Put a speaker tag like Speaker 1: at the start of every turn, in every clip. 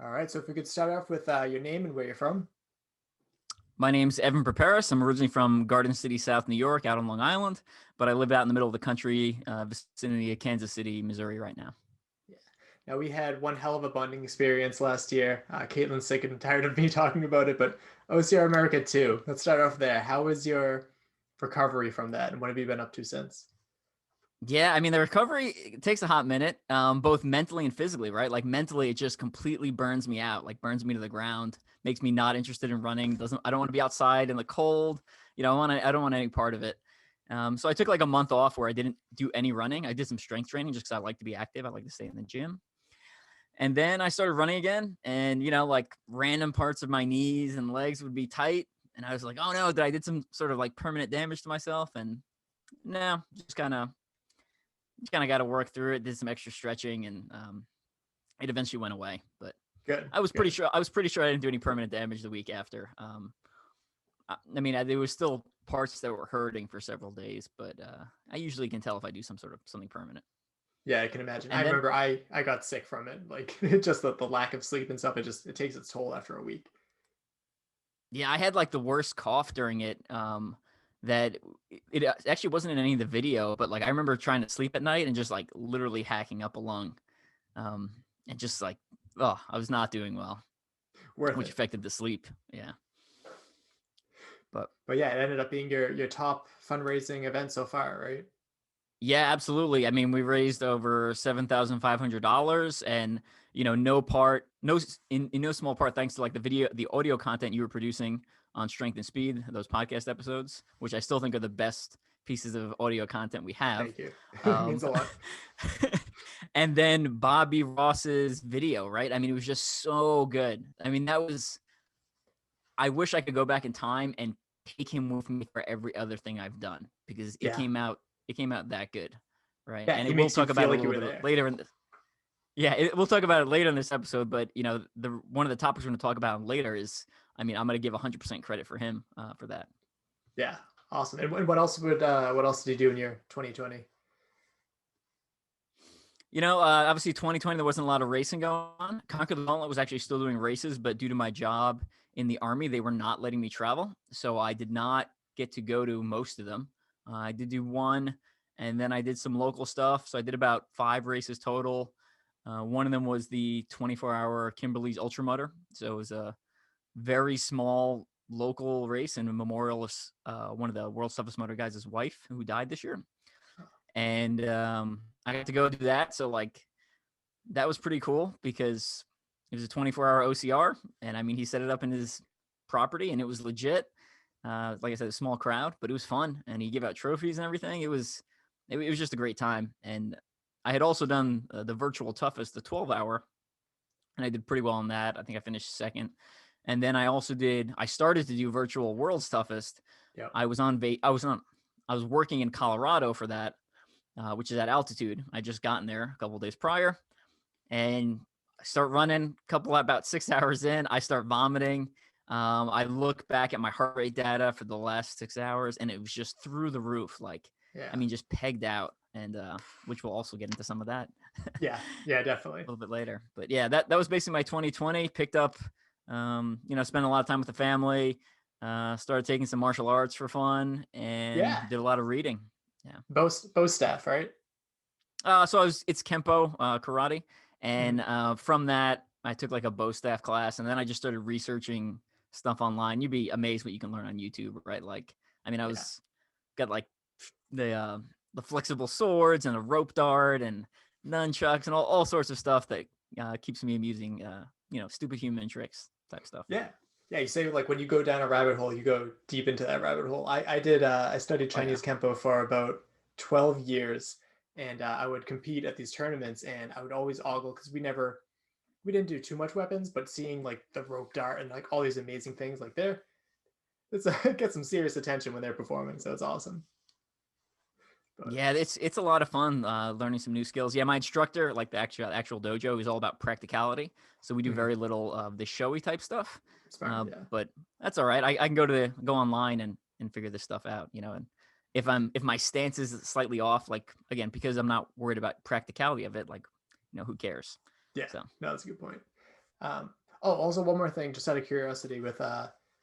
Speaker 1: All right. So if we could start off with your name and where you're from.
Speaker 2: My name's Evan Perperis. I'm originally from Garden City, South New York, out on Long Island, but I live out in the middle of the country, vicinity of Kansas City, Missouri right now.
Speaker 1: Yeah. Now we had one hell of a bonding experience last year. Caitlin's sick and tired of me talking about it, but OCR America too. Let's start off there. How was your recovery from that, and what have you been up to since?
Speaker 2: Yeah, I mean, the recovery it takes a hot minute, both mentally and physically, right? Like mentally, it just completely burns me out, like burns me to the ground, makes me not interested in running. I don't want to be outside in the cold. I don't want any part of it. So I took like a month off where I didn't do any running. I did some strength training just because I like to be active. I like to stay in the gym. And then I started running again, and like random parts of my knees and legs would be tight, and I was like, "Oh no, did I did some sort of like permanent damage to myself?" And no, just kind of got to work through it. Did some extra stretching, and it eventually went away. But
Speaker 1: Good.
Speaker 2: I was
Speaker 1: Good.
Speaker 2: pretty sure I didn't do any permanent damage the week after. There was still parts that were hurting for several days, but I usually can tell if I do something permanent.
Speaker 1: Yeah, I can imagine. I
Speaker 2: And then
Speaker 1: remember I got sick from it. Like just the lack of sleep and stuff. It takes its toll after a week.
Speaker 2: yeah, I had like the worst cough during it. That it actually wasn't in any of the video, but like I remember trying to sleep at night and just like literally hacking up a lung, and just like, oh, I was not doing well,
Speaker 1: Worth
Speaker 2: which
Speaker 1: it.
Speaker 2: affected the sleep. Yeah, but
Speaker 1: But yeah, it ended up being your top fundraising event so far, right?
Speaker 2: yeah, absolutely. I mean, we raised over $7,500, and in no small part thanks to like the audio content you were producing on Strength and Speed, those podcast episodes, which I still think are the best pieces of audio content we have.
Speaker 1: Thank you. It means
Speaker 2: Um,
Speaker 1: a lot.
Speaker 2: and then Bobby Ross's video, right? I mean, it was just so good. I mean, I wish I could go back in time and take him with me for every other thing I've done because
Speaker 1: Yeah.
Speaker 2: it came out that good, right?
Speaker 1: Yeah,
Speaker 2: And
Speaker 1: he
Speaker 2: we'll
Speaker 1: makes you
Speaker 2: talk
Speaker 1: feel
Speaker 2: about it a
Speaker 1: like you
Speaker 2: little
Speaker 1: were
Speaker 2: bit
Speaker 1: there.
Speaker 2: later in this. Yeah, we'll talk about it later in this episode. But the one of the topics we're going to talk about later is, I mean, I'm going to give 100% credit for him for that.
Speaker 1: Yeah, awesome. And what else did you do in your 2020?
Speaker 2: Obviously 2020 there wasn't a lot of racing going on. Conquer the Gauntlet was actually still doing races, but due to my job in the Army, they were not letting me travel, so I did not get to go to most of them. I did do one, and then I did some local stuff. So I did about 5 races total. One of them was the 24-hour Kimberly's Ultra Mudder. So it was a very small local race in a memorial of one of the world's toughest motor guys' wife who died this year. And I got to go do that. So like that was pretty cool because it was a 24-hour OCR, and I mean he set it up in his property, and it was legit. Like I said, a small crowd, but it was fun, and he gave out trophies and everything. It was just a great time, and I had also done the virtual toughest, the 12-hour, and I did pretty well on that. I think I finished second, and then I started to do virtual world's toughest.
Speaker 1: Yeah.
Speaker 2: I was working in Colorado for that, which is at altitude. I just gotten there a couple of days prior, and I start running. About 6 hours in, I start vomiting. I look back at my heart rate data for the last 6 hours, and it was just through the roof. Like,
Speaker 1: Yeah.
Speaker 2: I mean, just pegged out, and which we'll also get into some of that.
Speaker 1: Yeah. Yeah, definitely.
Speaker 2: A little bit later. But yeah, that was basically my 2020. Picked up, spent a lot of time with the family. Started taking some martial arts for fun, and
Speaker 1: Yeah.
Speaker 2: did a lot of reading. Yeah.
Speaker 1: Bow staff, right?
Speaker 2: So it's Kempo karate,
Speaker 1: Mhm.
Speaker 2: and from that I took like a bow staff class, and then I just started researching stuff online. You'd be amazed what you can learn on YouTube, right? Like, I mean, I
Speaker 1: Yeah.
Speaker 2: was got like the flexible swords and a rope dart and nunchucks and all sorts of stuff that keeps me amusing. Stupid human tricks type stuff.
Speaker 1: Yeah. Yeah, you say like when you go down a rabbit hole, you go deep into that rabbit hole. I studied
Speaker 2: Oh yeah.
Speaker 1: Chinese Kempo for about 12 years, and I would compete at these tournaments, and I would always ogle because we didn't do too much weapons, but seeing like the rope dart and like all these amazing things like it gets some serious attention when they're performing, so it's awesome. But
Speaker 2: Yeah, it's a lot of fun learning some new skills. Yeah, my instructor, like the actual dojo, is all about practicality. So we do
Speaker 1: mhm,
Speaker 2: very little of the showy type stuff.
Speaker 1: smart, yeah.
Speaker 2: But that's all right. I can go online and figure this stuff out. And if my stance is slightly off, like again, because I'm not worried about practicality of it, like who cares?
Speaker 1: Yeah,
Speaker 2: So
Speaker 1: no, that's a good point. Also one more thing, just out of curiosity with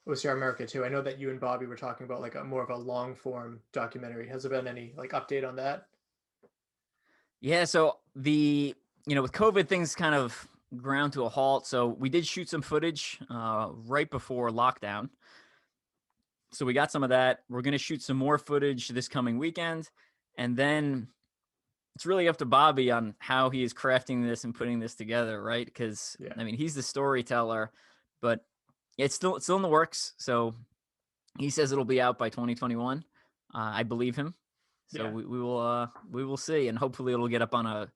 Speaker 1: OCR America too. I know that you and Bobby were talking about like a more of a long form documentary. Has there been any like update on that?
Speaker 2: Yeah, so with COVID, things kind of ground to a halt. So we did shoot some footage right before lockdown. So we got some of that. We're going to shoot some more footage this coming weekend. And then it's really up to Bobby on how he is crafting this and putting this together, right? Because
Speaker 1: Yeah.
Speaker 2: I mean, he's the storyteller, but it's still in the works. So he says it'll be out by 2021. I believe him. So
Speaker 1: Yeah.
Speaker 2: we will see, and hopefully it'll get up on a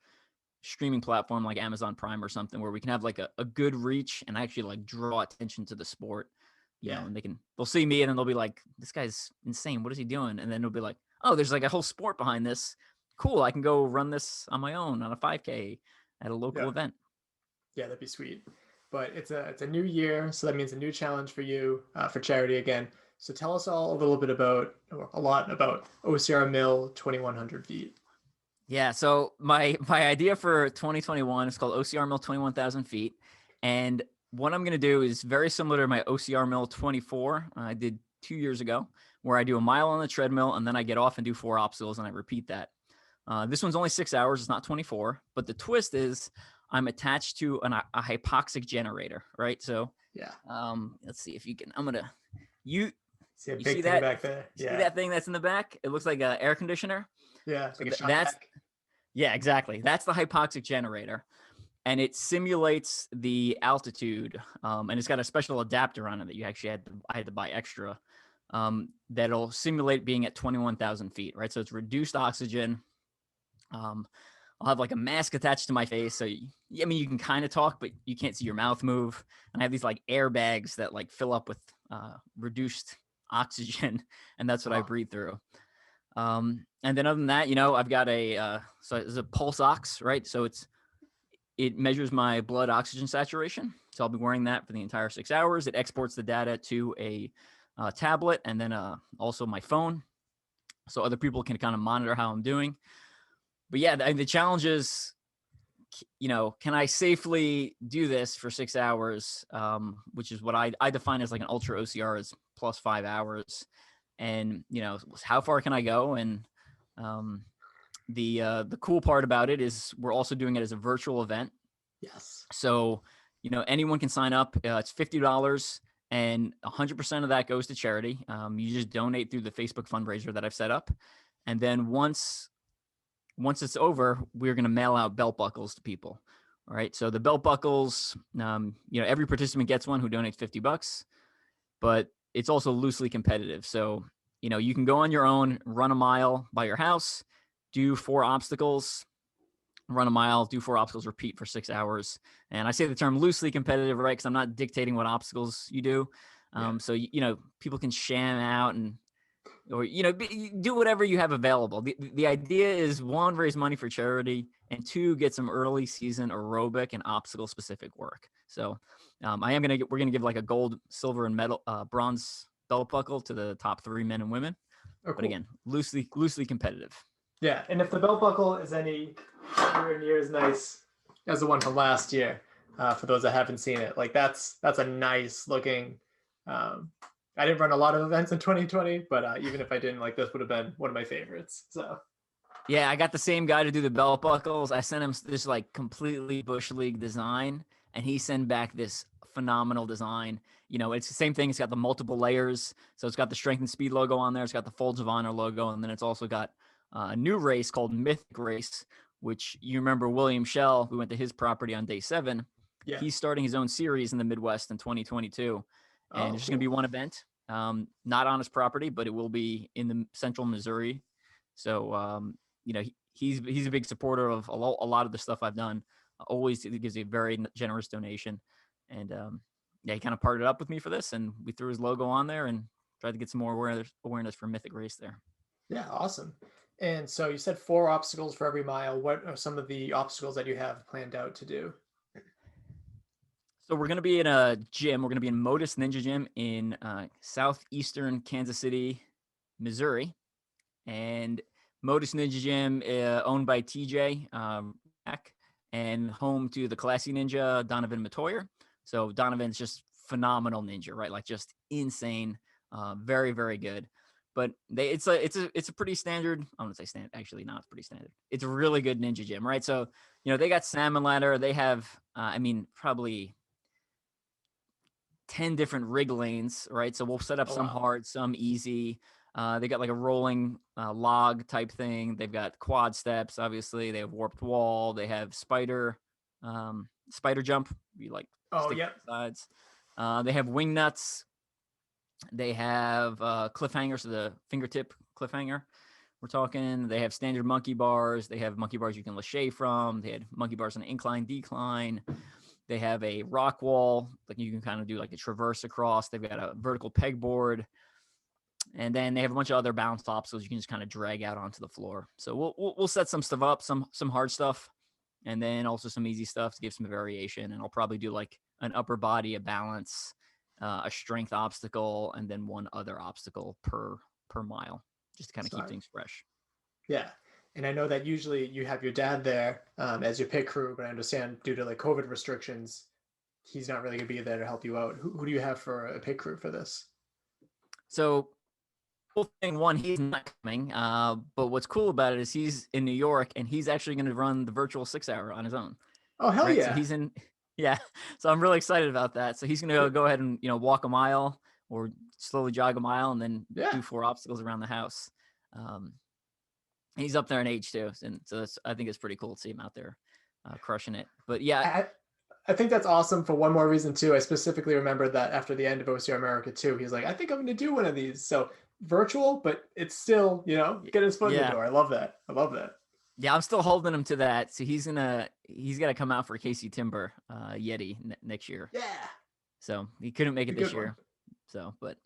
Speaker 2: streaming platform like Amazon Prime or something where we can have like a good reach and actually like draw attention to the sport.
Speaker 1: Yeah.
Speaker 2: And they'll see me and then they'll be like, this guy's insane. What is he doing? And then they'll be like, oh, there's like a whole sport behind this. Cool. I can go run this on my own on a 5K at a local
Speaker 1: Yeah.
Speaker 2: event.
Speaker 1: Yeah, that'd be sweet. But it's a new year, so that means a new challenge for you for charity again. So tell us all a little bit about, or a lot about OCRmill 2100 feet.
Speaker 2: Yeah. So my idea for 2021 is called OCRmill 21,000 feet. And what I'm going to do is very similar to my OCRmill 24 I did 2 years ago, where I do a mile on the treadmill and then I get off and do 4 obstacles and I repeat that. This one's only 6 hours. It's not 24. But the twist is I'm attached to a hypoxic generator, right? So
Speaker 1: Yeah.
Speaker 2: let's see if you can. You
Speaker 1: See a
Speaker 2: you
Speaker 1: big
Speaker 2: see
Speaker 1: thing
Speaker 2: that?
Speaker 1: back there?
Speaker 2: See
Speaker 1: Yeah.
Speaker 2: that thing that's in the back? It looks like an air conditioner.
Speaker 1: Yeah. It's
Speaker 2: So
Speaker 1: like a shop
Speaker 2: that's
Speaker 1: vac.
Speaker 2: yeah, exactly. That's the hypoxic generator, and it simulates the altitude. And it's got a special adapter on it that you actually I had to buy extra. That'll simulate being at 21,000 feet, right? So it's reduced oxygen. I'll have like a mask attached to my face. So, I mean, you can kind of talk, but you can't see your mouth move. And I have these like airbags that like fill up with reduced oxygen. And that's what I breathe through. And then other than that, I've got so it's a pulse ox, right? So it measures my blood oxygen saturation. So I'll be wearing that for the entire 6 hours. It exports the data to a tablet and then also my phone. So other people can kind of monitor how I'm doing. But yeah, the challenge is, can I safely do this for 6 hours? Which is what I define as like an ultra OCR is plus 5 hours. And, how far can I go? And the cool part about it is we're also doing it as a virtual event.
Speaker 1: Yes.
Speaker 2: So, anyone can sign up. It's $50 and 100% of that goes to charity. You just donate through the Facebook fundraiser that I've set up. And then once it's over, we're going to mail out belt buckles to people. All right. So the belt buckles, every participant gets one who donates $50, but it's also loosely competitive. So, you can go on your own, run a mile by your house, do 4 obstacles, run a mile, do 4 obstacles, repeat for 6 hours. And I say the term loosely competitive, right? Because I'm not dictating what obstacles you do. So, people can sham out or do whatever you have available. The idea is 1, raise money for charity, and 2, get some early season aerobic and obstacle specific work. So we're gonna give like a gold, silver, and bronze belt buckle to the top 3 men and women.
Speaker 1: Oh, cool.
Speaker 2: But again, loosely competitive.
Speaker 1: Yeah, and if the belt buckle is anywhere near as nice as the one from last year, for those that haven't seen it, like that's a nice looking. I didn't run a lot of events in 2020, but even if I didn't, like this would have been one of my favorites. So
Speaker 2: yeah, I got the same guy to do the belt buckles. I sent him this like completely Bush League design, and he sent back this phenomenal design. It's the same thing. It's got the multiple layers. So it's got the Strength and Speed logo on there. It's got the Folds of Honor logo. And then it's also got a new race called Mythic Race, which you remember William Shell, we went to his property on day 7.
Speaker 1: yeah.
Speaker 2: He's starting his own series in the Midwest in 2022. And it's just going to be one event, not on his property, but it will be in the central Missouri. So, he's a big supporter of a lot of the stuff I've done. Always gives a very generous donation. And he kind of partnered up with me for this, and we threw his logo on there and tried to get some more awareness for Mythic Race there.
Speaker 1: Yeah, awesome. And so you said 4 obstacles for every mile. What are some of the obstacles that you have planned out to do?
Speaker 2: So we're going to be in a gym. We're going to be in Modus Ninja Gym in southeastern Kansas City, Missouri. And Modus Ninja Gym, owned by TJ and home to the Classy Ninja, Donovan Matoyer. So Donovan's just phenomenal ninja, right? Like just insane, very, very good. But it's a pretty standard. I wouldn't say standard. Actually, not pretty standard. It's a really good ninja gym, right? So they got salmon ladder. They have, probably 10 different rig lanes, right? So we'll set up
Speaker 1: Oh,
Speaker 2: some
Speaker 1: wow.
Speaker 2: hard, some easy. They got like a rolling log type thing. They've got quad steps, obviously. They have warped wall. They have spider jump. You like
Speaker 1: Oh,
Speaker 2: stick
Speaker 1: yep.
Speaker 2: to the sides. They have wing nuts. They have cliffhangers, so the fingertip cliffhanger. We're talking. They have standard monkey bars. They have monkey bars you can lachey from. They had monkey bars on incline, decline. They have a rock wall, like you can kind of do like a traverse across. They've got a vertical pegboard, and then they have a bunch of other bounce obstacles you can just kind of drag out onto the floor. So we'll set some stuff up, some hard stuff, and then also some easy stuff to give some variation. And I'll probably do like an upper body, a balance, a strength obstacle, and then one other obstacle per mile, just to kind of keep things fresh.
Speaker 1: Yeah. And I know that usually you have your dad there as your pit crew, but I understand due to like COVID restrictions, he's not really going to be there to help you out. Who do you have for a pit crew for this?
Speaker 2: So, cool thing one, he's not coming. But what's cool about it is he's in New York and he's actually going to run the virtual 6-hour on his own.
Speaker 1: Oh, hell
Speaker 2: right?
Speaker 1: yeah.
Speaker 2: So he's in, yeah. So I'm really excited about that. So he's going to go ahead and, walk a mile or slowly jog a mile and then do 4 obstacles around the house. He's up there in age too. And so I think it's pretty cool to see him out there crushing it. But yeah.
Speaker 1: I think that's awesome for one more reason too. I specifically remember that after the end of OCR America 2, he's like, I think I'm going to do one of these. So virtual, but it's still, get his foot in the door. I love that.
Speaker 2: Yeah, I'm still holding him to that. So he's got to come out for Casey Timber Yeti next year.
Speaker 1: Yeah.
Speaker 2: So he couldn't make it this year. So, but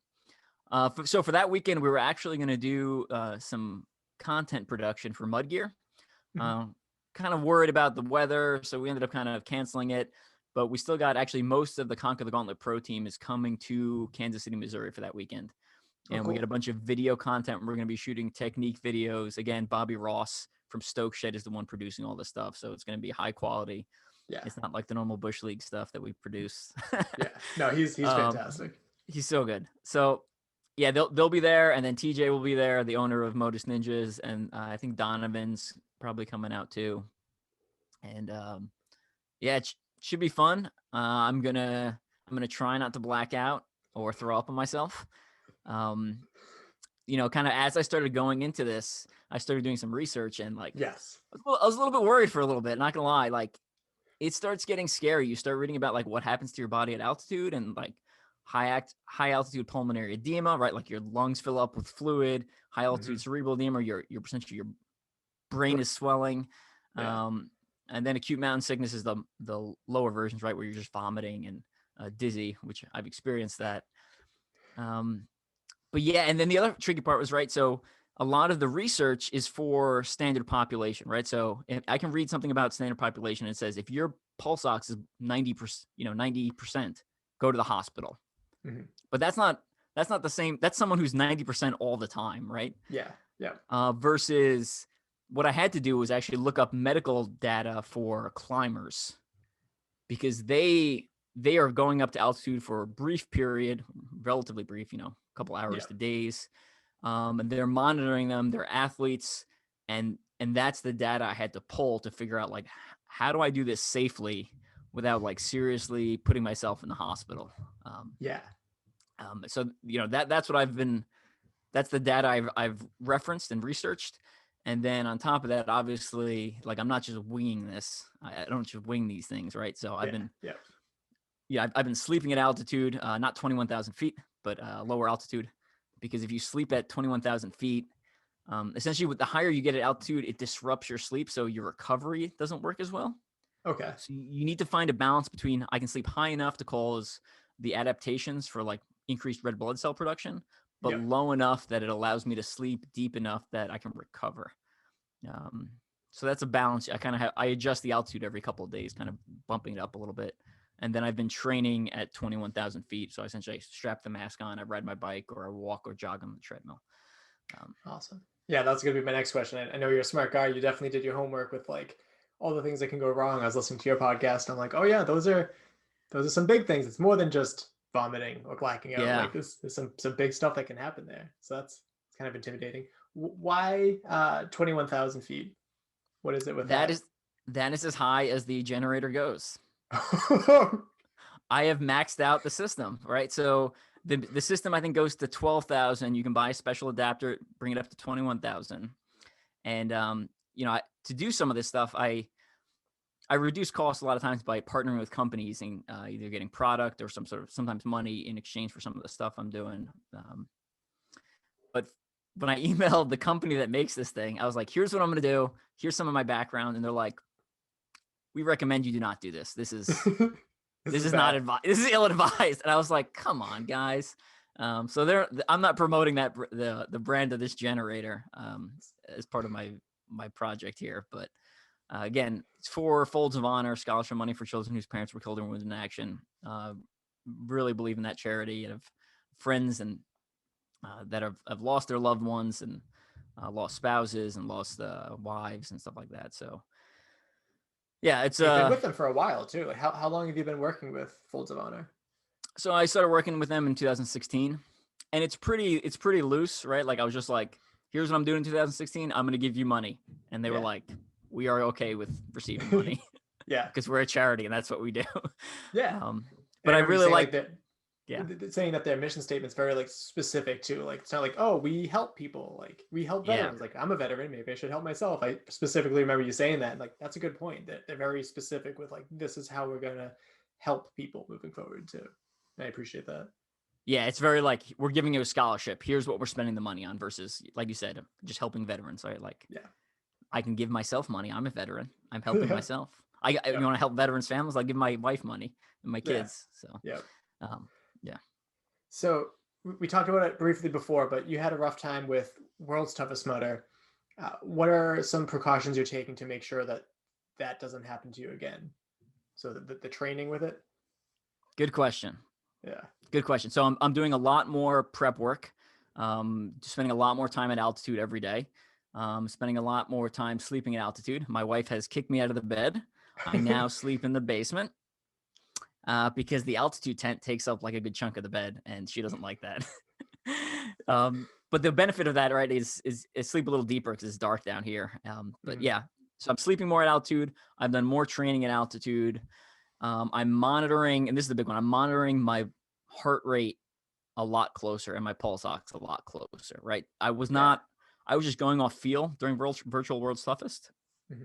Speaker 2: so for that weekend, we were actually going to do some content production for Mud Gear. Kind of worried about the weather, so we ended up kind of canceling it. But we still got actually most of the Conquer the Gauntlet Pro team is coming to Kansas City, Missouri for that weekend. And we got a bunch of video content. We're going to be shooting technique videos. Again, Bobby Ross from Stoke Shed is the one producing all this stuff. So it's going to be high quality.
Speaker 1: Yeah.
Speaker 2: It's not like the normal Bush League stuff that we produce.
Speaker 1: Yeah. No, he's fantastic.
Speaker 2: He's so good. So yeah, they'll be there. And then TJ will be there, the owner of Modus Ninjas. And I think Donovan's probably coming out too. And yeah, it should be fun. I'm gonna try not to black out or throw up on myself. Kind of as I started going into this, I started doing some research and like,
Speaker 1: yes,
Speaker 2: I was a little bit worried for a little bit, not gonna lie. Like it starts getting scary. You start reading about like what happens to your body at altitude and like high altitude pulmonary edema, right? Like your lungs fill up with fluid, high altitude cerebral edema, your essentially your brain is swelling.
Speaker 1: Yeah.
Speaker 2: And then acute mountain sickness is the lower versions, right? Where you're just vomiting and dizzy, which I've experienced that. But yeah, and then the other tricky part was, right, so a lot of the research is for standard population, right? So if I can read something about standard population, it says if your pulse ox is 90%, go to the hospital. But that's not the same. That's someone who's 90% all the time, right?
Speaker 1: Yeah. Yeah.
Speaker 2: Versus what I had to do was actually look up medical data for climbers because they are going up to altitude for a brief period, relatively brief, a couple hours to days. And they're monitoring them, they're athletes. And that's the data I had to pull to figure out like, how do I do this safely without like seriously putting myself in the hospital? So, that's what that's the data I've referenced and researched. And then on top of that, obviously, like I'm not just winging this. I don't just wing these things, right? So I've been sleeping at altitude, not 21,000 feet, but lower altitude, because if you sleep at 21,000 feet, essentially with the higher you get at altitude, it disrupts your sleep. So your recovery doesn't work as well.
Speaker 1: Okay.
Speaker 2: So you need to find a balance between I can sleep high enough to cause the adaptations for like increased red blood cell production, but low enough that it allows me to sleep deep enough that I can recover. So that's a balance. I adjust the altitude every couple of days, kind of bumping it up a little bit. And then I've been training at 21,000 feet. So essentially I strap the mask on, I ride my bike or I walk or jog on the treadmill.
Speaker 1: Awesome. Yeah, that's going to be my next question. I know you're a smart guy. You definitely did your homework with like all the things that can go wrong. I was listening to your podcast. And I'm like, oh yeah, those are those are some big things. It's more than just vomiting or blacking out.
Speaker 2: Yeah,
Speaker 1: Like there's some big stuff that can happen there. So that's it's kind of intimidating. Why 21,000 feet? What is it with
Speaker 2: that
Speaker 1: that?
Speaker 2: is that is as high as the generator goes. I have maxed out the system, right? So the system I think goes to 12,000. You can buy a special adapter, bring it up to 21,000. And to do some of this stuff, I reduce costs a lot of times by partnering with companies and either getting product or sometimes money in exchange for some of the stuff I'm doing. But when I emailed the company that makes this thing, I was like, here's what I'm going to do. Here's some of my background. And they're like, we recommend you do not do this. This is not
Speaker 1: bad.
Speaker 2: advice. This is ill advised. And I was like, come on, guys. So I'm not promoting the brand of this generator as part of my project here. But again, it's for Folds of Honor, scholarship money for children whose parents were killed or wounded in action. Really believe in that charity and have friends and that have lost their loved ones and lost spouses and lost wives and stuff like that. So yeah, it's
Speaker 1: You've been with them for a while too. Like how long have you been working with Folds of Honor?
Speaker 2: So I started working with them in 2016, and it's pretty loose, right? Like I was just like, here's what I'm doing in 2016. I'm going to give you money. And they were like, we are okay with receiving money.
Speaker 1: Yeah.
Speaker 2: Because we're a charity and that's what we do.
Speaker 1: Yeah.
Speaker 2: But I really like
Speaker 1: that. Yeah. Saying that their mission statement's very like specific too. Like it's not like, oh, we help people. Like we help veterans. Like I'm a veteran. Maybe I should help myself. I specifically remember you saying that. Like that's a good point. That they're very specific with like, this is how we're going to help people moving forward too. I appreciate that.
Speaker 2: Yeah, it's very like we're giving you a scholarship. Here's what we're spending the money on versus, like you said, just helping veterans. Right? Like, I can give myself money. I'm a veteran. I'm helping myself. You want to help veterans' families? I'll give my wife money and my kids. So
Speaker 1: yeah.
Speaker 2: Yeah.
Speaker 1: So we talked about it briefly before, but you had a rough time with World's Toughest Mudder. What are some precautions you're taking to make sure that that doesn't happen to you again? So the training with it.
Speaker 2: Good question.
Speaker 1: Yeah.
Speaker 2: Good question. So I'm doing a lot more prep work, spending a lot more time at altitude every day, spending a lot more time sleeping at altitude. My wife has kicked me out of the bed. I now sleep in the basement because the altitude tent takes up like a good chunk of the bed, and she doesn't like that. But the benefit of that, right, is sleep a little deeper because it's dark down here. But yeah, so I'm sleeping more at altitude. I've done more training at altitude. I'm monitoring, and this is the big one. I'm monitoring my heart rate a lot closer and my pulse ox a lot closer, right? I was just going off feel during virtual World's Toughest.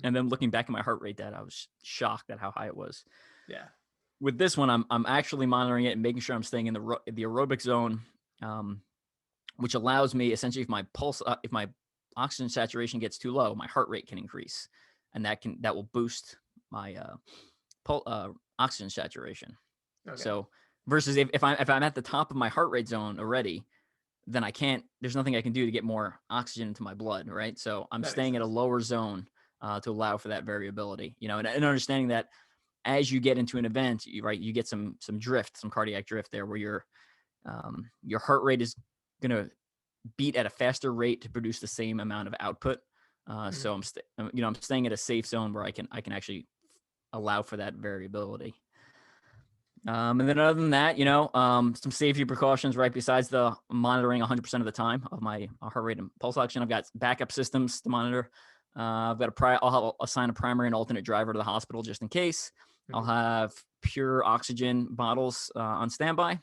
Speaker 2: And then looking back at my heart rate data, I was shocked at how high it was.
Speaker 1: Yeah.
Speaker 2: With this one, I'm actually monitoring it and making sure I'm staying in the aerobic zone, which allows me essentially, if my oxygen saturation gets too low, my heart rate can increase, and that will boost my oxygen saturation. Okay. So versus if I'm at the top of my heart rate zone already, then there's nothing I can do to get more oxygen into my blood, right? So I'm staying at a lower zone to allow for that variability, and understanding that as you get into an event, you get some drift, some cardiac drift there, where your heart rate is going to beat at a faster rate to produce the same amount of output. So I'm staying at a safe zone where I can actually allow for that variability. And then other than that, some safety precautions, right? Besides the monitoring 100% of the time of my heart rate and pulse oxygen, I've got backup systems to monitor. I'll assign a primary and alternate driver to the hospital just in case. I'll have pure oxygen bottles on standby.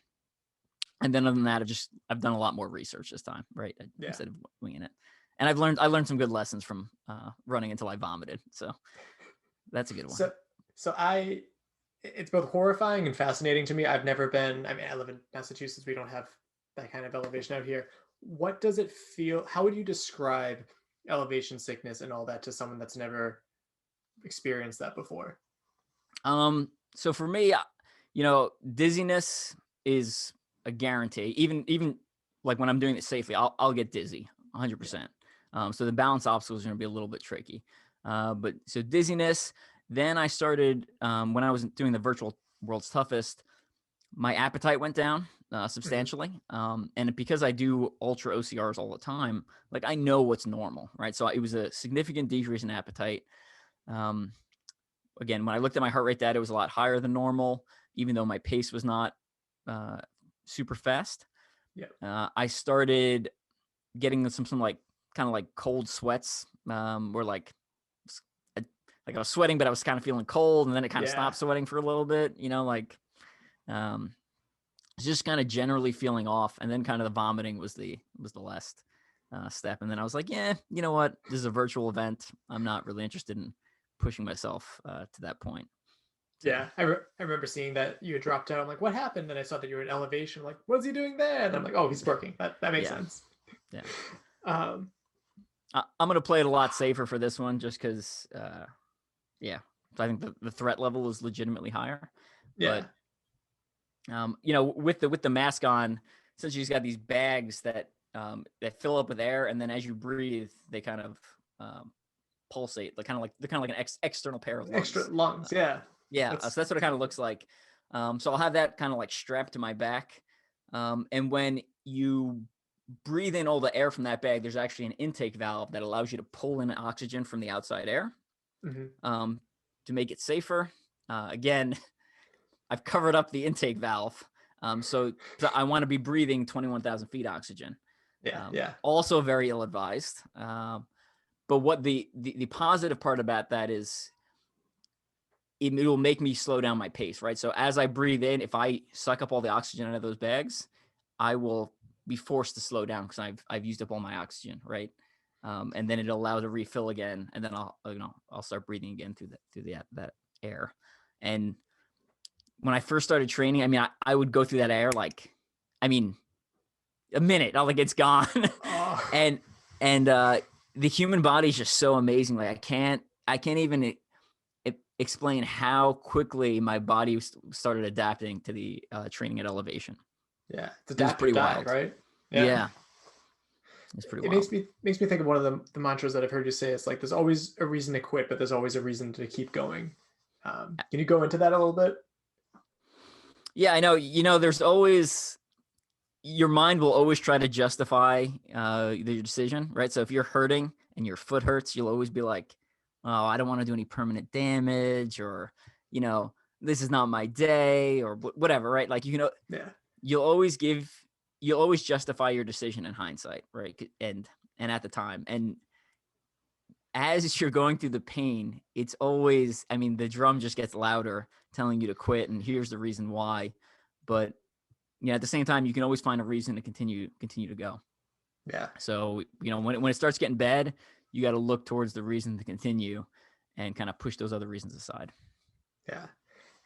Speaker 2: And then other than that, I've done a lot more research this time, right? Instead of winging it. And I learned some good lessons from running until I vomited. So that's a good one.
Speaker 1: So it's both horrifying and fascinating to me. I've never been, I live in Massachusetts. We don't have that kind of elevation out here. What does it feel? How would you describe elevation sickness and all that to someone that's never experienced that before?
Speaker 2: So for me, dizziness is a guarantee. Even like when I'm doing it safely, I'll get dizzy 100%. So the balance obstacles are going to be a little bit tricky. But so dizziness. Then I started, when I was doing the virtual World's Toughest, my appetite went down substantially. And because I do ultra OCRs all the time, like I know what's normal, right? So it was a significant decrease in appetite. Again, when I looked at my heart rate data, it was a lot higher than normal. even though my pace was not super fast.
Speaker 1: Yeah.
Speaker 2: I started getting some like kind of like cold sweats, where like I was sweating, but I was kind of feeling cold, and then it kind of
Speaker 1: Yeah.
Speaker 2: stopped sweating for a little bit, like just kind of generally feeling off. And then kind of the vomiting was the last step. And then I was like, yeah, you know what? This is a virtual event. I'm not really interested in pushing myself to that point. So,
Speaker 1: Yeah, I remember seeing that you had dropped out. I'm like, what happened? And I saw that you were in elevation. I'm like, what's he doing there? And I'm like, oh, he's working. That makes sense.
Speaker 2: Yeah.
Speaker 1: Um,
Speaker 2: I'm gonna play it a lot safer for this one, just because, yeah, I think the threat level is legitimately higher.
Speaker 1: yeah.
Speaker 2: But with the mask on, since you've got these bags that fill up with air, and then as you breathe, they kind of pulsate. They're kind of like an external pair of lungs.
Speaker 1: Extra lungs. Yeah.
Speaker 2: Yeah, so that's what it kind of looks like. So I'll have that kind of like strapped to my back. And when you breathe in all the air from that bag, there's actually an intake valve that allows you to pull in oxygen from the outside air to make it safer. Again, I've covered up the intake valve. So I want to be breathing 21,000 feet oxygen.
Speaker 1: Yeah.
Speaker 2: Also very ill-advised. But what the positive part about that is, it will make me slow down my pace, right? So as I breathe in, if I suck up all the oxygen out of those bags, I will be forced to slow down because I've used up all my oxygen, right? And then it'll allow to refill again, and then I'll start breathing again through that air. And when I first started training, I mean, I would go through that air like, I mean, a minute, I'm like, it's gone.
Speaker 1: Oh.
Speaker 2: and the human body is just so amazing. Like I can't even explain how quickly my body started adapting to the training at elevation.
Speaker 1: Yeah, it's
Speaker 2: It was pretty
Speaker 1: diet,
Speaker 2: wild,
Speaker 1: right?
Speaker 2: Yeah. It's pretty
Speaker 1: It
Speaker 2: wild.
Speaker 1: makes me think of one of the mantras that I've heard you say. It's like, there's always a reason to quit, but there's always a reason to keep going. Can you go into that a little bit?
Speaker 2: Yeah, I know. There's always, your mind will always try to justify your decision, right? So if you're hurting and your foot hurts, you'll always be like, oh, I don't want to do any permanent damage, or, this is not my day, or whatever, right? Like,
Speaker 1: Yeah.
Speaker 2: you'll always justify your decision in hindsight, right? And at the time, and as you're going through the pain, it's always, I mean, the drum just gets louder telling you to quit, and here's the reason why. But at the same time, you can always find a reason to continue to go.
Speaker 1: Yeah.
Speaker 2: So, when it starts getting bad, you got to look towards the reason to continue and kind of push those other reasons aside.
Speaker 1: Yeah.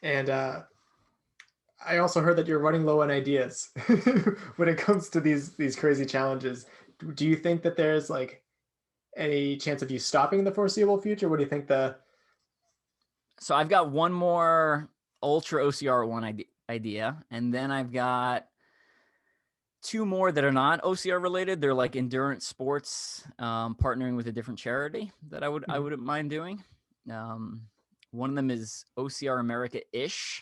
Speaker 1: And I also heard that you're running low on ideas when it comes to these crazy challenges. Do you think that there's like any chance of you stopping in the foreseeable future? What do you think
Speaker 2: So I've got one more Ultra OCR one idea, and then I've got two more that are not OCR related. They're like endurance sports, partnering with a different charity that I wouldn't mind doing. One of them is OCR America-ish,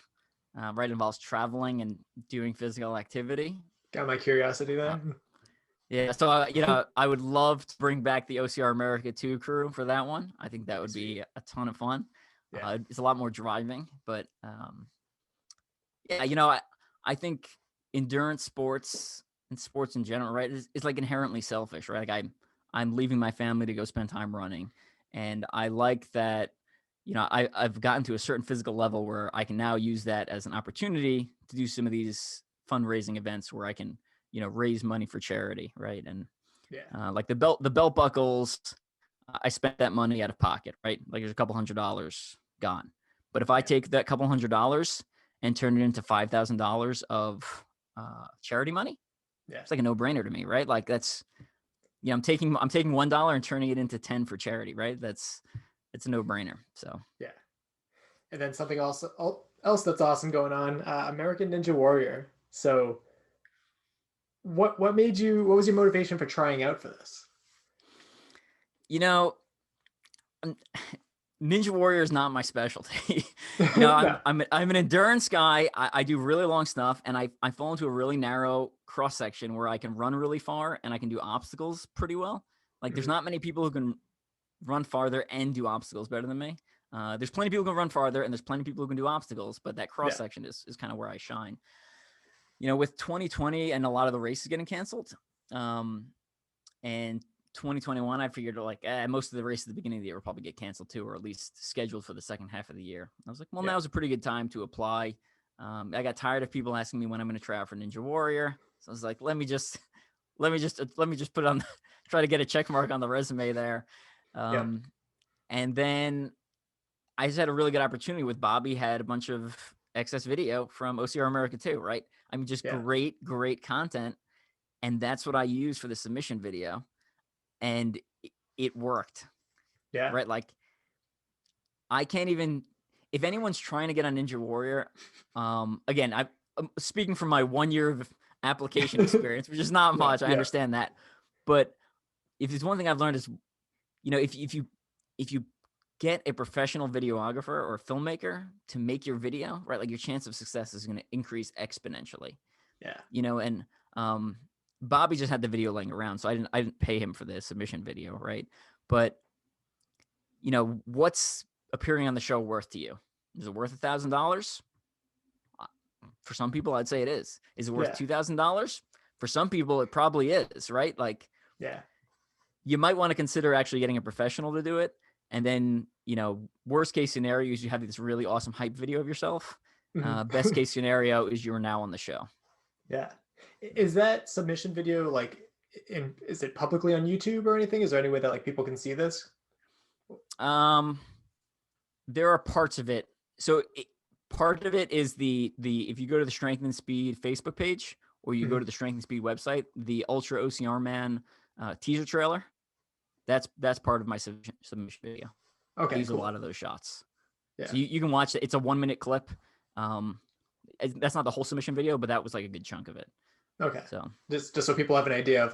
Speaker 2: right? It involves traveling and doing physical activity.
Speaker 1: got my curiosity there?
Speaker 2: Yeah, so I would love to bring back the OCR America 2 crew for that one. I think that would be a ton of fun.
Speaker 1: Yeah.
Speaker 2: It's a lot more driving, but yeah, I think endurance sports and sports in general, right, is like inherently selfish, right? Like I'm leaving my family to go spend time running, and I like that. I've gotten to a certain physical level where I can now use that as an opportunity to do some of these fundraising events where I can, raise money for charity, right? And like the belt buckles, I spent that money out of pocket, right? Like there's a couple $100 gone. But if I take that couple $100 and turn it into $5,000 of charity money, it's like a no-brainer to me, right? Like that's, I'm taking $1 and turning it into 10 for charity, right? It's a no-brainer. So
Speaker 1: yeah. And then something else that's awesome going on, American Ninja Warrior. So what was your motivation for trying out for this?
Speaker 2: Ninja Warrior is not my specialty.
Speaker 1: No.
Speaker 2: I'm an endurance guy. I do really long stuff, and I fall into a really narrow cross section where I can run really far and I can do obstacles pretty well. Like there's not many people who can run farther and do obstacles better than me. There's plenty of people who can run farther, and there's plenty of people who can do obstacles, but that cross
Speaker 1: Yeah.
Speaker 2: section is kind of where I shine. With 2020 and a lot of the races getting canceled, and 2021, I figured most of the races at the beginning of the year will probably get canceled too, or at least scheduled for the second half of the year. I was like, well, now's a pretty good time to apply. I got tired of people asking me when I'm going to try out for Ninja Warrior, so I was like, let me just put it on, try to get a check mark on the resume there. And then I just had a really good opportunity with Bobby. Had a bunch of excess video from OCR America too, right? I mean, just great content. And that's what I use for the submission video. And it worked.
Speaker 1: Yeah.
Speaker 2: Right. Like, I can't even, if anyone's trying to get on Ninja Warrior, again, I'm speaking from my 1 year of application experience, which is not much. I understand that. But if there's one thing I've learned is, if you get a professional videographer or filmmaker to make your video, right, like your chance of success is going to increase exponentially.
Speaker 1: Yeah.
Speaker 2: And Bobby just had the video laying around, so I didn't pay him for the submission video, right? But what's appearing on the show worth to you? Is it worth $1,000? For some people, I'd say it is. Is it worth $2,000? For some people, it probably is, right? Like, you might want to consider actually getting a professional to do it. And then, worst case scenario is you have this really awesome hype video of yourself. Best case scenario is you're now on the show.
Speaker 1: Yeah. Is that submission video is it publicly on YouTube or anything? Is there any way that people can see this?
Speaker 2: There are parts of it. So part of it is the if you go to the Strength and Speed Facebook page, or you go to the Strength and Speed website, the Ultra OCR Man teaser trailer, that's part of my submission video.
Speaker 1: Okay,
Speaker 2: I use a lot of those shots. So you can watch it. It's a 1 minute clip. That's not the whole submission video, but that was like a good chunk of it.
Speaker 1: Okay.
Speaker 2: So
Speaker 1: just so people have an idea of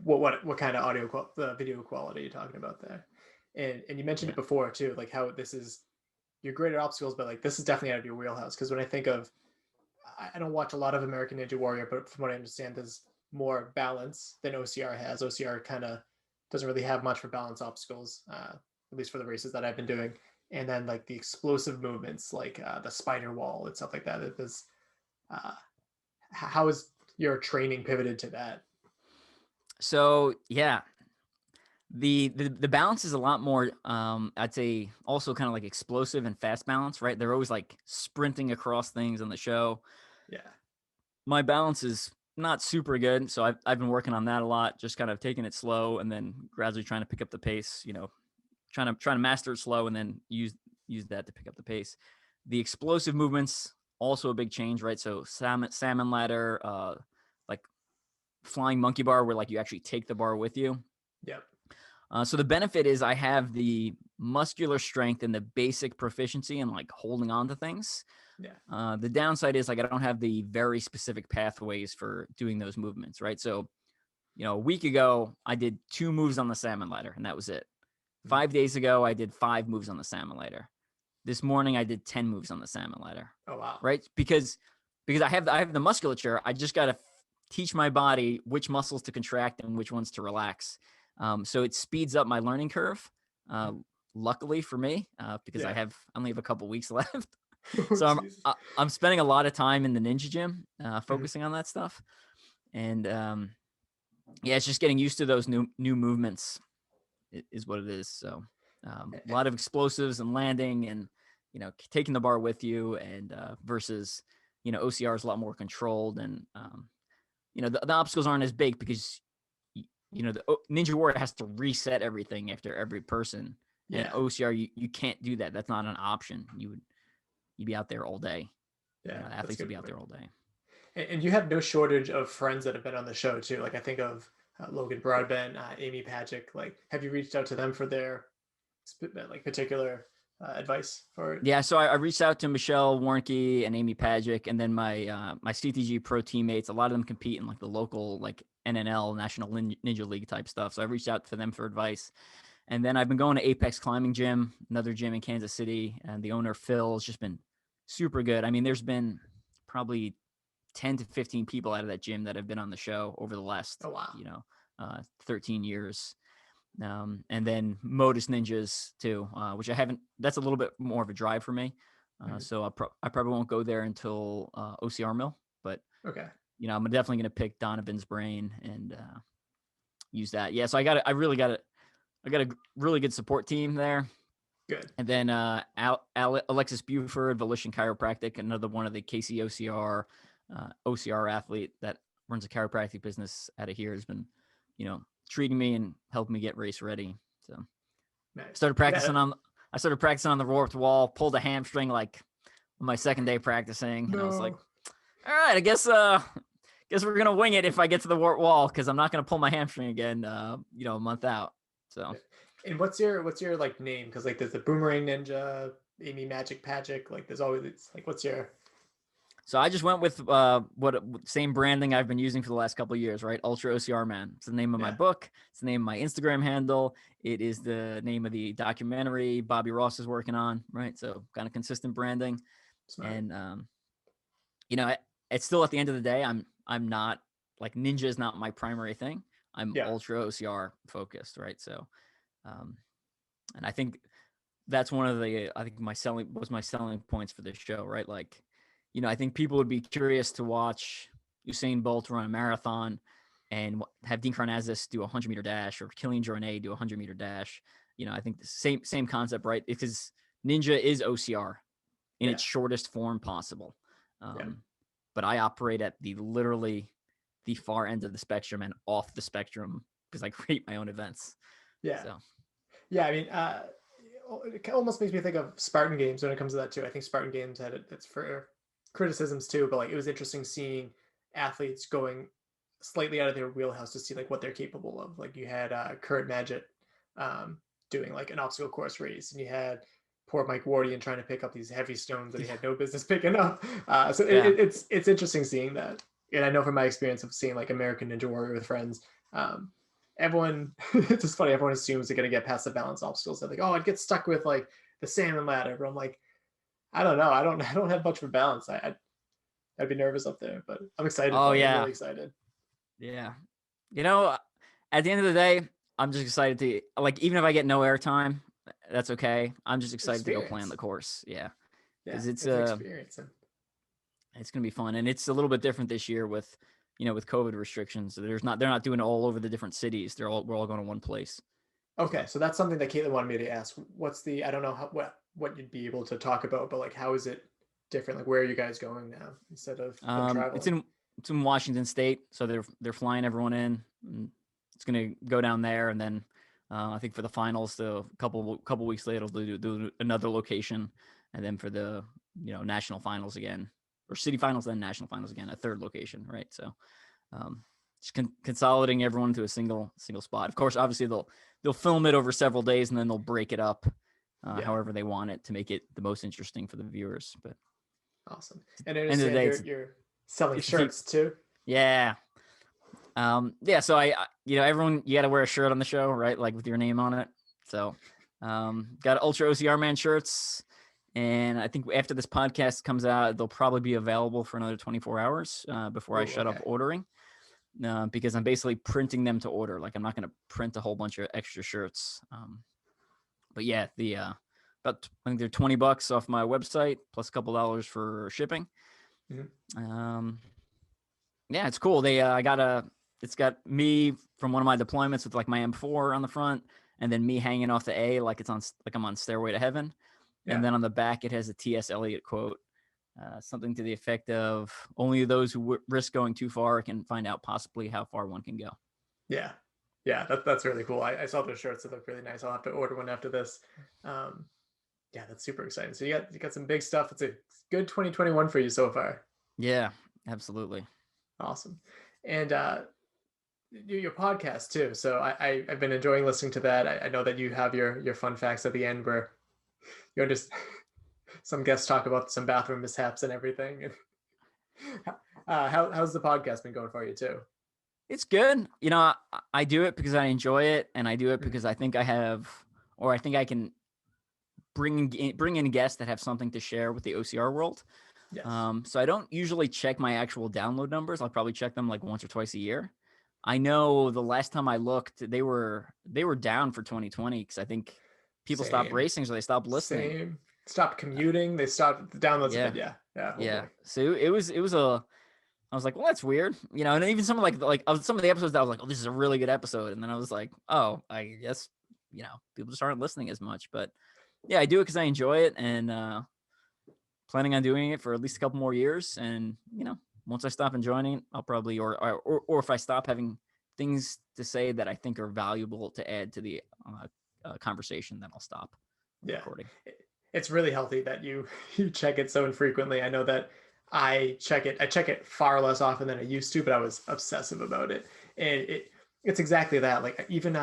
Speaker 1: what kind of video quality you're talking about there. And you mentioned it before too, like how this is, you're great at obstacles, but this is definitely out of your wheelhouse. Because when I think of, I don't watch a lot of American Ninja Warrior, but from what I understand, there's more balance than OCR has. OCR kind of doesn't really have much for balance obstacles, at least for the races that I've been doing. And then the explosive movements, the spider wall and stuff like that. It is, how is your training pivoted to that?
Speaker 2: So the balance is a lot more, I'd say also kind of like explosive and fast balance, right? They're always sprinting across things on the show.
Speaker 1: Yeah.
Speaker 2: My balance is not super good. So I've been working on that a lot, just kind of taking it slow and then gradually trying to pick up the pace, trying to master it slow and then use that to pick up the pace. The explosive movements, also a big change, right? So salmon ladder, flying monkey bar, where you actually take the bar with you.
Speaker 1: Yep.
Speaker 2: So the benefit is I have the muscular strength and the basic proficiency in holding on to things.
Speaker 1: Yeah.
Speaker 2: The downside is I don't have the very specific pathways for doing those movements, right? So, a week ago I did 2 moves on the salmon ladder and that was it. 5 days ago I did 5 moves on the salmon ladder. This morning I did 10 moves on the salmon ladder.
Speaker 1: Oh wow!
Speaker 2: Right? Because I have the musculature. I just got to teach my body which muscles to contract and which ones to relax. So it speeds up my learning curve. Luckily for me, because I only have a couple weeks left. So I'm spending a lot of time in the ninja gym, focusing on that stuff. And it's just getting used to those new movements is what it is. So a lot of explosives and landing and, taking the bar with you and versus, OCR is a lot more controlled and, the obstacles aren't as big because, the Ninja Warrior has to reset everything after every person. Yeah. And OCR, you can't do that. That's not an option. You'd be out there all day.
Speaker 1: Yeah.
Speaker 2: Athletes would be out there all day.
Speaker 1: And you have no shortage of friends that have been on the show too. I think of Logan Broadbent, Amy Pagic. Have you reached out to them for their particular advice for it?
Speaker 2: Yeah, so I reached out to Michelle Warnke and Amy Pagic, and then my my CTG pro teammates. A lot of them compete in the local NNL, National Ninja League type stuff. So I reached out to them for advice. And then I've been going to Apex Climbing Gym, another gym in Kansas City, and the owner Phil has just been super good. I mean, there's been probably 10 to 15 people out of that gym that have been on the show over the last 13 years. And then Modus Ninjas too, which I haven't. That's a little bit more of a drive for me. So I probably won't go there until OCRmill. But
Speaker 1: Okay.
Speaker 2: I'm definitely going to pick Donovan's brain and use that. Yeah. So I got a really good support team there.
Speaker 1: Good.
Speaker 2: And then Alexis Buford, Volition Chiropractic, another one of the KCOCR OCR athlete that runs a chiropractic business out of here, has been, treating me and helping me get race ready. So
Speaker 1: Nice.
Speaker 2: I started practicing on the warped wall, pulled a hamstring like on my second day practicing. And I was like, all right, I guess we're going to wing it if I get to the warped wall, because I'm not going to pull my hamstring again, a month out. So.
Speaker 1: And what's your like name? Because like there's the Boomerang Ninja, Amy Magic Pagic. Like there's always, it's like, what's your?
Speaker 2: So I just went with same branding I've been using for the last couple of years, right? Ultra OCR Man. It's the name of my book. It's the name of my Instagram handle. It is the name of the documentary Bobby Ross is working on, right? So kind of consistent branding. Smart. And it's still, at the end of the day, I'm not like, ninja is not my primary thing. I'm ultra OCR focused, right? So, and I think that's one of my selling points for this show, right? Like, I think people would be curious to watch Usain Bolt run a marathon and have Dean Karnazes do a 100-meter dash, or Killian Jornet do a 100-meter dash. I think the same concept, right? Because ninja is OCR in its shortest form possible. But I operate at literally the far end of the spectrum and off the spectrum, because I create my own events.
Speaker 1: Yeah.
Speaker 2: So.
Speaker 1: Yeah. I mean, it almost makes me think of Spartan Games when it comes to that too. I think Spartan Games had it's for criticisms too, but like it was interesting seeing athletes going slightly out of their wheelhouse to see like what they're capable of. Like you had Kurt Magid doing like an obstacle course race, and you had poor Mike Wardian trying to pick up these heavy stones that he had no business picking up. It's interesting seeing that. And I know from my experience of seeing like American Ninja Warrior with friends, everyone, it's just funny, everyone assumes they're going to get past the balance obstacles. They're like, oh, I'd get stuck with like the salmon ladder. But I'm like, I don't know. I don't have much of a balance. I'd be nervous up there, but I'm excited.
Speaker 2: Oh, yeah.
Speaker 1: I'm really excited.
Speaker 2: Yeah. At the end of the day, I'm just excited to, like, even if I get no airtime, that's okay. I'm just excited to go plan the course. Yeah. Because it's an
Speaker 1: experience.
Speaker 2: It's going to be fun. And it's a little bit different this year with COVID restrictions. So they're not doing it all over the different cities. We're all going to one place.
Speaker 1: Okay. So that's something that Caitlin wanted me to ask. I don't know what you'd be able to talk about, but like, how is it different? Like, where are you guys going now instead of traveling?
Speaker 2: It's in Washington State. So they're flying everyone in. And it's going to go down there. And then I think for the finals, a couple weeks later, they'll do another location. And then for the, national finals again, or city finals, then national finals again, a third location. Right. So just consolidating everyone into a single spot. Of course, obviously they'll film it over several days, and then they'll break it up however they want it to make it the most interesting for the viewers. But
Speaker 1: awesome. And I understand you're selling shirts too.
Speaker 2: Yeah. So I everyone, you got to wear a shirt on the show, right? Like with your name on it. So, got Ultra OCR Man shirts. And I think after this podcast comes out, they'll probably be available for another 24 hours before I shut up ordering, because I'm basically printing them to order. Like, I'm not going to print a whole bunch of extra shirts. But yeah, I think they're $20 off my website, plus a couple dollars for shipping. Mm-hmm. Yeah, it's cool. It's got me from one of my deployments with like my M4 on the front, and then me hanging off the A like I'm on Stairway to Heaven. Yeah. And then on the back, it has a T.S. Eliot quote, something to the effect of, only those who risk going too far can find out possibly how far one can go.
Speaker 1: Yeah. Yeah, that's really cool. I saw those shirts that look really nice. I'll have to order one after this. Yeah, that's super exciting. So you got some big stuff. It's a good 2021 for you so far.
Speaker 2: Yeah, absolutely.
Speaker 1: Awesome. And your podcast too. So I've been enjoying listening to that. I know that you have your fun facts at the end where you're just some guests talk about some bathroom mishaps and everything. How's the podcast been going for you too?
Speaker 2: It's good. I do it because I enjoy it, and I do it because I think I can bring in guests that have something to share with the OCR world. Yes. So I don't usually check my actual download numbers. I'll probably check them like once or twice a year. I know the last time I looked, they were down for 2020 because I think people stopped
Speaker 1: Same.
Speaker 2: racing, so they stopped listening.
Speaker 1: Same. Stopped commuting. They stopped the downloads have
Speaker 2: Yeah,
Speaker 1: been, yeah. Yeah. Oh
Speaker 2: yeah.
Speaker 1: boy.
Speaker 2: So it was a. I was like, well, that's weird, you know. And even some of some of the episodes that I was like, oh, this is a really good episode, and then I was like, oh, I guess people just aren't listening as much. But yeah, I do it because I enjoy it, and planning on doing it for at least a couple more years. And once I stop enjoying it, I'll probably or if I stop having things to say that I think are valuable to add to the conversation, then I'll stop
Speaker 1: Yeah.
Speaker 2: recording.
Speaker 1: It's really healthy that you you check it so infrequently. I know that I check it far less often than I used to, but I was obsessive about it. And it's exactly that. Like even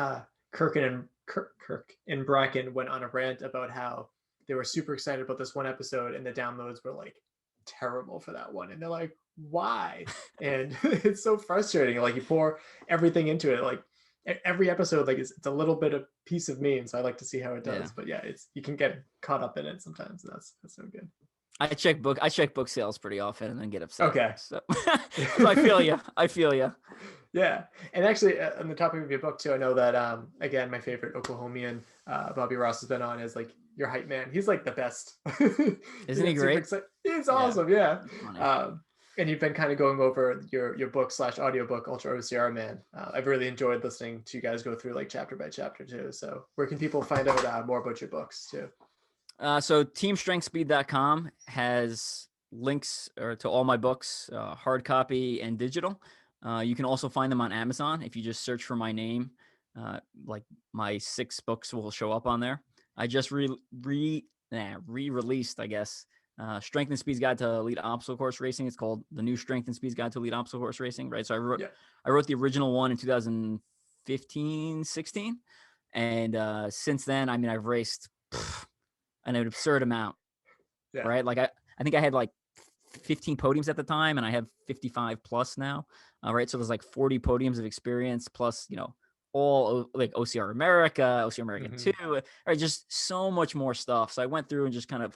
Speaker 1: Kirk and Bracken went on a rant about how they were super excited about this one episode and the downloads were like terrible for that one. And they're like, why? And it's so frustrating. Like you pour everything into it. Like every episode, like it's a little bit of piece of me. And so I like to see how it does.
Speaker 2: Yeah.
Speaker 1: But yeah, it's you can get caught up in it sometimes. That's so good.
Speaker 2: I check book sales pretty often and then get upset.
Speaker 1: Okay.
Speaker 2: So, so I feel you. I feel you.
Speaker 1: Yeah, and actually, on the topic of your book too, I know that again, my favorite Oklahomian, Bobby Ross has been on as like your hype man. He's like the best.
Speaker 2: Isn't he great?
Speaker 1: He's awesome. Yeah.
Speaker 2: Yeah.
Speaker 1: And you've been kind of going over your book / audiobook, Ultra OCR Man. I've really enjoyed listening to you guys go through like chapter by chapter too. So where can people find out more about your books too?
Speaker 2: So teamstrengthspeed.com has links to all my books, hard copy and digital. You can also find them on Amazon. If you just search for my name, like my 6 books will show up on there. I just re-released, I guess, Strength and Speed's Guide to Elite Obstacle Course Racing. It's called The New Strength and Speed's Guide to Elite Obstacle Course Racing, right? So I wrote the original one in 2015, 16. And since then, I mean, I've raced an absurd amount, right? Like I think I had like 15 podiums at the time, and I have 55 plus now. Right. So there's like 40 podiums of experience plus, all like OCR America, OCR American 2, right? Just so much more stuff. So I went through and just kind of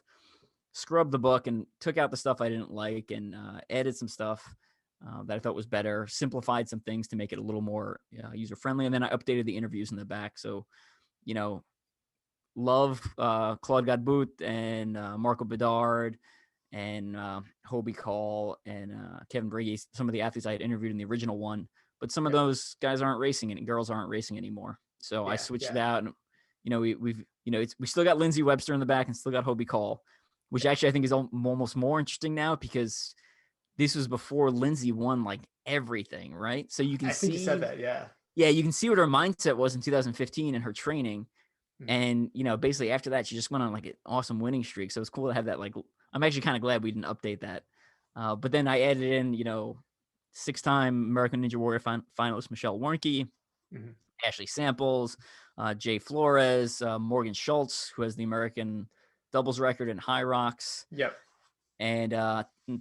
Speaker 2: scrubbed the book and took out the stuff I didn't like and added some stuff that I thought was better, simplified some things to make it a little more user friendly. And then I updated the interviews in the back. So, love Claude Godbout and Marco Bedard and Hobie Call and Kevin Brady, some of the athletes I had interviewed in the original one, but some of those guys aren't racing and girls aren't racing anymore. So I switched it out, and we still got Lindsay Webster in the back and still got Hobie Call, which actually I think is almost more interesting now because this was before Lindsay won like everything, right? So you can see. I think
Speaker 1: you said that, yeah.
Speaker 2: Yeah, you can see what her mindset was in 2015 and her training. And, basically after that, she just went on like an awesome winning streak. So it's cool to have that. Like, I'm actually kind of glad we didn't update that. But then I added in, 6-time American Ninja Warrior finalist Michelle Warnke, Ashley Samples, Jay Flores, Morgan Schultz, who has the American doubles record in high rocks.
Speaker 1: Yep.
Speaker 2: And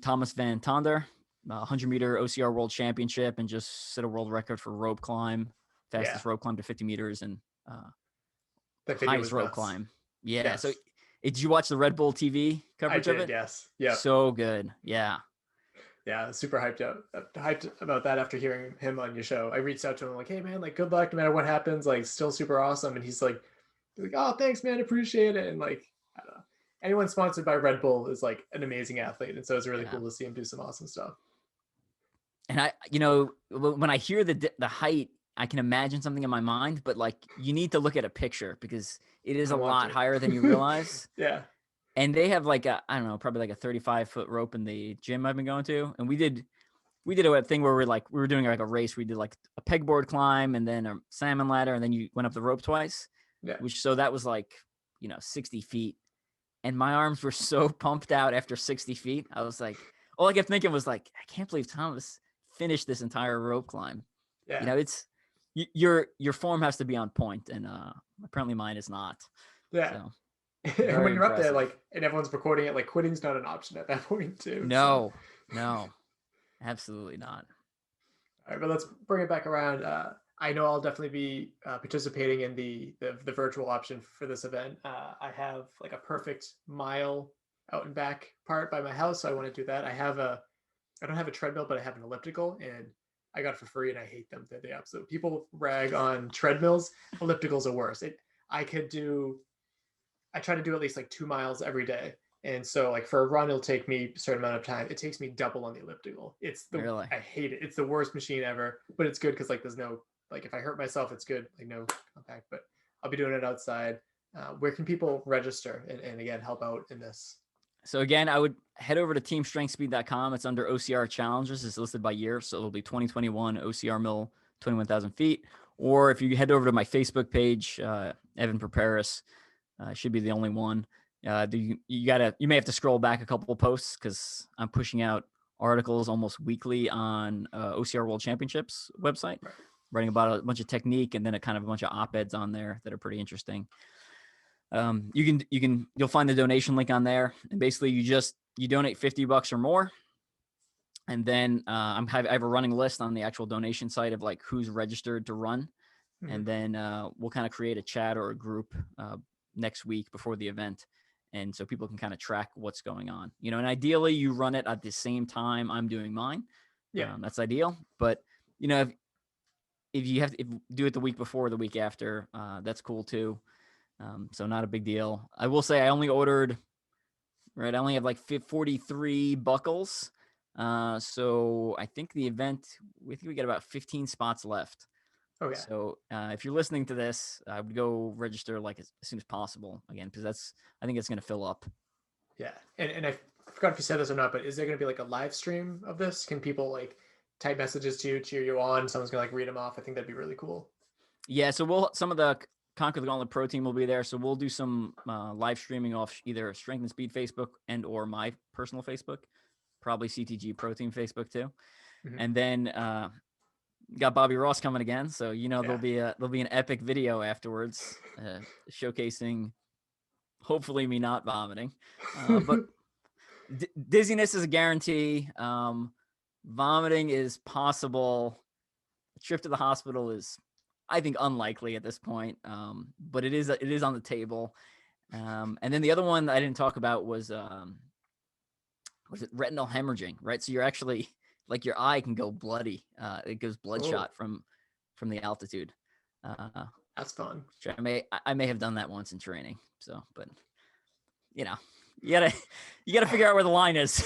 Speaker 2: Thomas Van Tonder, 100-meter OCR World Championship, and just set a world record for rope climb, fastest rope climb to 50 meters and
Speaker 1: the
Speaker 2: highest rope climb. Yeah. Yes. So did you watch the Red Bull TV coverage of it?
Speaker 1: Yes. Yeah.
Speaker 2: So good. Yeah.
Speaker 1: Yeah. Super hyped about that after hearing him on your show. I reached out to him like, hey man, like good luck no matter what happens, like still super awesome. And he's like, oh, thanks man. Appreciate it. And like, I don't know. Anyone sponsored by Red Bull is like an amazing athlete. And so it's really cool to see him do some awesome stuff.
Speaker 2: And I, when I hear the height, I can imagine something in my mind, but like you need to look at a picture because it is a lot higher than you realize.
Speaker 1: Yeah.
Speaker 2: And they have like I don't know, probably like a 35-foot rope in the gym I've been going to. And we did a thing where we were doing like a race. We did like a pegboard climb and then a salmon ladder. And then you went up the rope twice.
Speaker 1: Yeah.
Speaker 2: So that was like, 60 feet. And my arms were so pumped out after 60 feet. I was like, all I kept thinking was like, I can't believe Thomas finished this entire rope climb.
Speaker 1: Yeah.
Speaker 2: It's, your form has to be on point, and apparently mine is not.
Speaker 1: Yeah. So, and when you're up there, like, and everyone's recording it, like, quitting's not an option at that point, too.
Speaker 2: No, absolutely not.
Speaker 1: All right, but let's bring it back around. I know I'll definitely be participating in the virtual option for this event. I have like a perfect mile out and back part by my house, so I want to do that. I don't have a treadmill, but I have an elliptical, and I got it for free and I hate them. They're the absolute. People rag on treadmills. Ellipticals are worse. I could do. I try to do at least like 2 miles every day. And so like for a run, it'll take me a certain amount of time. It takes me double on the elliptical.
Speaker 2: Really?
Speaker 1: I hate it. It's the worst machine ever, but it's good because like there's no, like if I hurt myself, it's good. Like no contact, but I'll be doing it outside. Where can people register and again, help out in this?
Speaker 2: So again, I would head over to teamstrengthspeed.com. It's under OCR challenges. It's listed by year. So it'll be 2021 OCRmill 21,000 feet. Or if you head over to my Facebook page, Evan Perperis, should be the only one. You may have to scroll back a couple of posts because I'm pushing out articles almost weekly on OCR World Championships website,
Speaker 1: Right.
Speaker 2: writing about a bunch of technique and then a bunch of op-eds on there that are pretty interesting. You'll find the donation link on there, and basically you donate $50 or more. And then I have a running list on the actual donation site of like who's registered to run. Mm-hmm. And then we'll kind of create a chat or a group next week before the event. And so people can kind of track what's going on, and ideally you run it at the same time I'm doing mine. Yeah. That's ideal. But if you do it the week before, the week after, that's cool too. So not a big deal. I will say I only ordered, right? I only have like 43 buckles. So I think the event, we got about 15 spots left. Okay. So if you're listening to this, I would go register like as soon as possible again, because I think it's going to fill up.
Speaker 1: Yeah. And I forgot if you said this or not, but is there going to be like a live stream of this? Can people like type messages to you, cheer you on? Someone's going to like read them off. I think that'd be really cool.
Speaker 2: Yeah. So some of the Conquer the Gauntlet Pro team will be there. So we'll do some live streaming off either Strength and Speed Facebook and or my personal Facebook, probably CTG Pro Team Facebook too. Mm-hmm. And then got Bobby Ross coming again. So, there'll be an epic video afterwards showcasing hopefully me not vomiting. But dizziness is a guarantee. Vomiting is possible. A trip to the hospital is, I think, unlikely at this point, but it is on the table. And then the other one that I didn't talk about was it retinol hemorrhaging, right? So you're actually like your eye can go bloody. It goes bloodshot from the altitude.
Speaker 1: That's fun.
Speaker 2: I may have done that once in training. So, but you gotta figure out where the line is.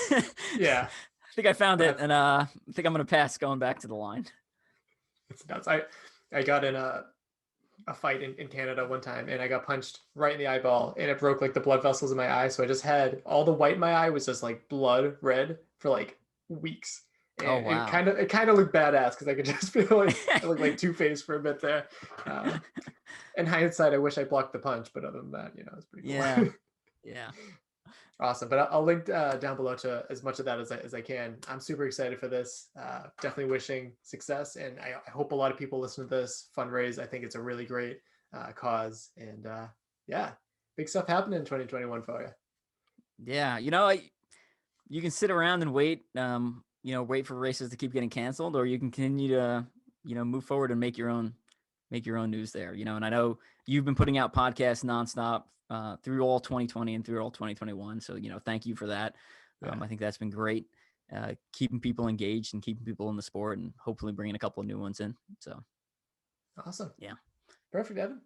Speaker 1: Yeah,
Speaker 2: I think I found it, and I think I'm gonna pass going back to the line.
Speaker 1: It's nuts. I got in a fight in Canada one time, and I got punched right in the eyeball, and it broke like the blood vessels in my eye. So I just had all the white in my eye was just like blood red for like weeks. And wow. It kind of looked badass because I could just feel like I looked like Two-Face for a bit there. In hindsight, I wish I blocked the punch, but other than that, it's pretty cool.
Speaker 2: Yeah, yeah.
Speaker 1: Awesome. But I'll link down below to as much of that as I can. I'm super excited for this. Definitely wishing success. And I hope a lot of people listen to this fundraise. I think it's a really great cause. And big stuff happening in 2021 for you.
Speaker 2: Yeah. You can sit around and wait, wait for races to keep getting canceled, or you can continue to, move forward and make your own news there, and I know you've been putting out podcasts nonstop through all 2020 and through all 2021. So, thank you for that. Yeah. I think that's been great. Keeping people engaged and keeping people in the sport and hopefully bringing a couple of new ones in. So.
Speaker 1: Awesome.
Speaker 2: Yeah.
Speaker 1: Perfect, Evan.